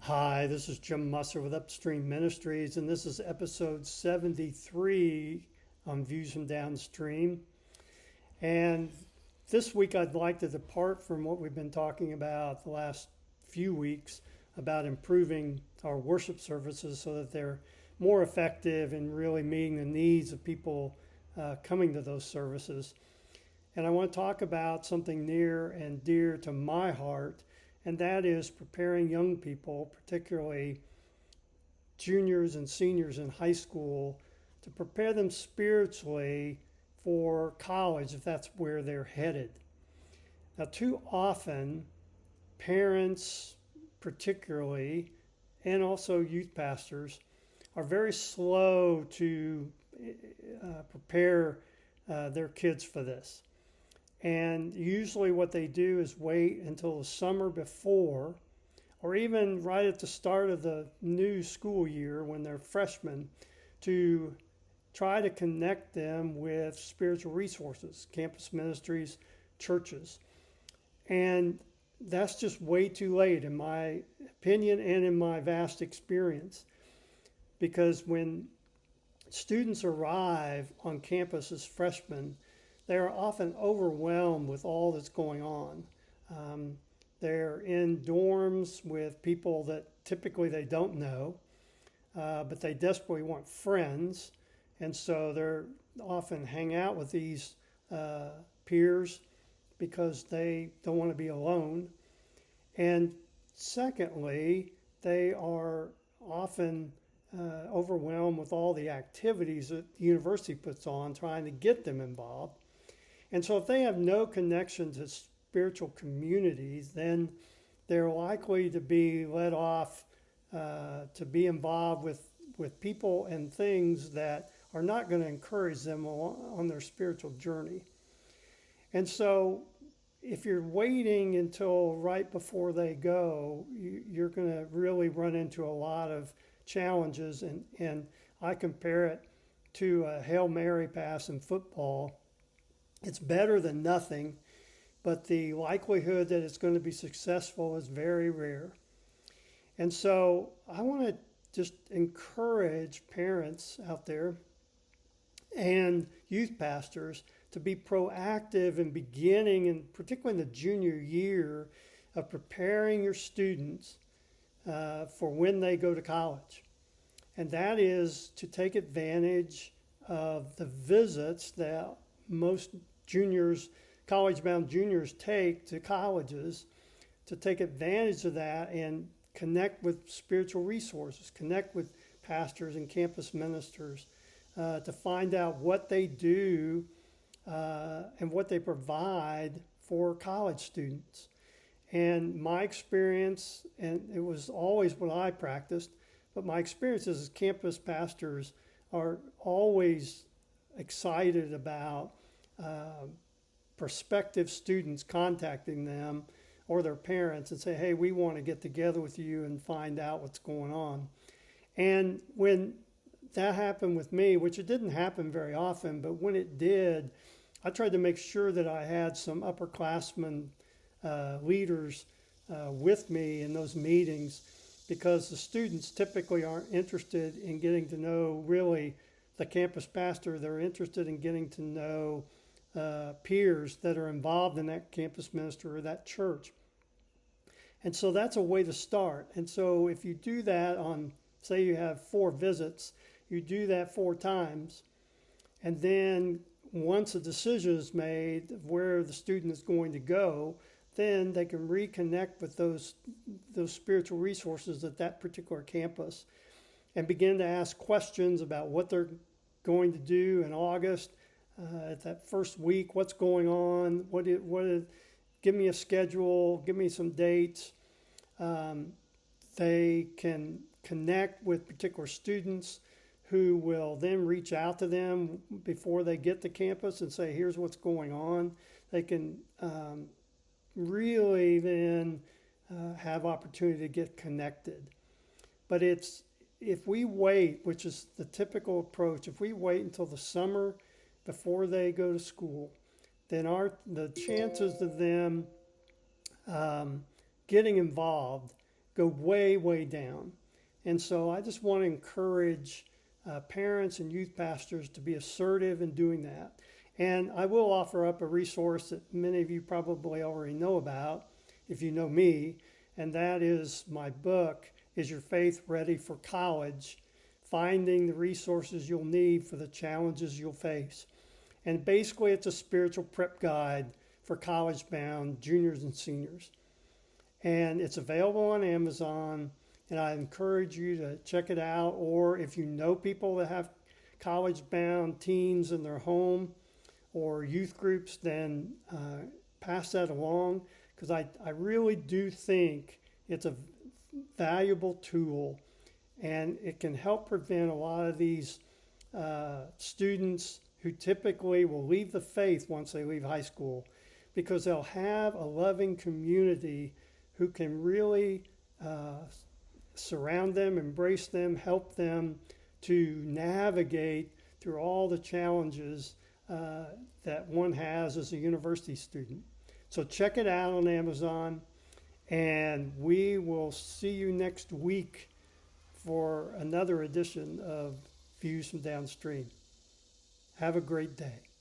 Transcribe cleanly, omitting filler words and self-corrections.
Hi, this is Jim Musser with Upstream Ministries, and this is episode 73 on Views from Downstream. And this week I'd like to depart from what we've been talking about the last few weeks about improving our worship services so that they're more effective in really meeting the needs of people coming to those services. And I want to talk about something near and dear to my heart, and that is preparing young people, particularly juniors and seniors in high school, to prepare them spiritually for college if that's where they're headed. Now, too often, parents, particularly, and also youth pastors, are very slow to prepare their kids for this. And usually what they do is wait until the summer before, or even right at the start of the new school year when they're freshmen, to try to connect them with spiritual resources, campus ministries, churches. And that's just way too late, in my opinion and in my vast experience. Because when students arrive on campus as freshmen, they are often overwhelmed with all that's going on. They're in dorms with people that typically they don't know, but they desperately want friends. And so they're often hang out with these peers because they don't want to be alone. And secondly, they are often overwhelmed with all the activities that the university puts on trying to get them involved. And so if they have no connection to spiritual communities, then they're likely to be led off to be involved with people and things that are not going to encourage them on their spiritual journey. And so if you're waiting until right before they go, you're going to really run into a lot of challenges. And I compare it to a Hail Mary pass in football. It's better than nothing, but the likelihood that it's going to be successful is very rare. And so I want to just encourage parents out there and youth pastors to be proactive in beginning, and particularly in the junior year, of preparing your students for when they go to college. And that is to take advantage of the visits that most juniors, college-bound juniors take to colleges, to take advantage of that and connect with spiritual resources, connect with pastors and campus ministers, to find out what they do and what they provide for college students. And my experience, and it was always what I practiced, but my experience as campus pastors are always excited about prospective students contacting them or their parents and say, hey, we want to get together with you and find out what's going on. And when that happened with me, which it didn't happen very often, but when it did, I tried to make sure that I had some upperclassmen leaders with me in those meetings, because the students typically aren't interested in getting to know really the campus pastor. They're interested in getting to know peers that are involved in that campus ministry or that church. And so that's a way to start. And so if you do that on, say you have 4 visits, you do that 4 times, and then once a decision is made of where the student is going to go, then they can reconnect with those spiritual resources at that particular campus and begin to ask questions about what they're going to do in August, at that first week, what's going on, give me a schedule, give me some dates. They can connect with particular students who will then reach out to them before they get to campus and say, here's what's going on. They can really then have opportunity to get connected. But if we wait, which is the typical approach, if we wait until the summer before they go to school, then the chances of them getting involved go way, way down. And so I just want to encourage parents and youth pastors to be assertive in doing that. And I will offer up a resource that many of you probably already know about, if you know me, and that is my book, Is Your Faith Ready for College? Finding the resources you'll need for the challenges you'll face. And basically, it's a spiritual prep guide for college-bound juniors and seniors. And it's available on Amazon, and I encourage you to check it out. Or if you know people that have college-bound teens in their home or youth groups, then pass that along, because I really do think it's a valuable tool, and it can help prevent a lot of these students who typically will leave the faith once they leave high school, because they'll have a loving community who can really surround them, embrace them, help them to navigate through all the challenges that one has as a university student. So check it out on Amazon, and we will see you next week for another edition of Views from Downstream. Have a great day.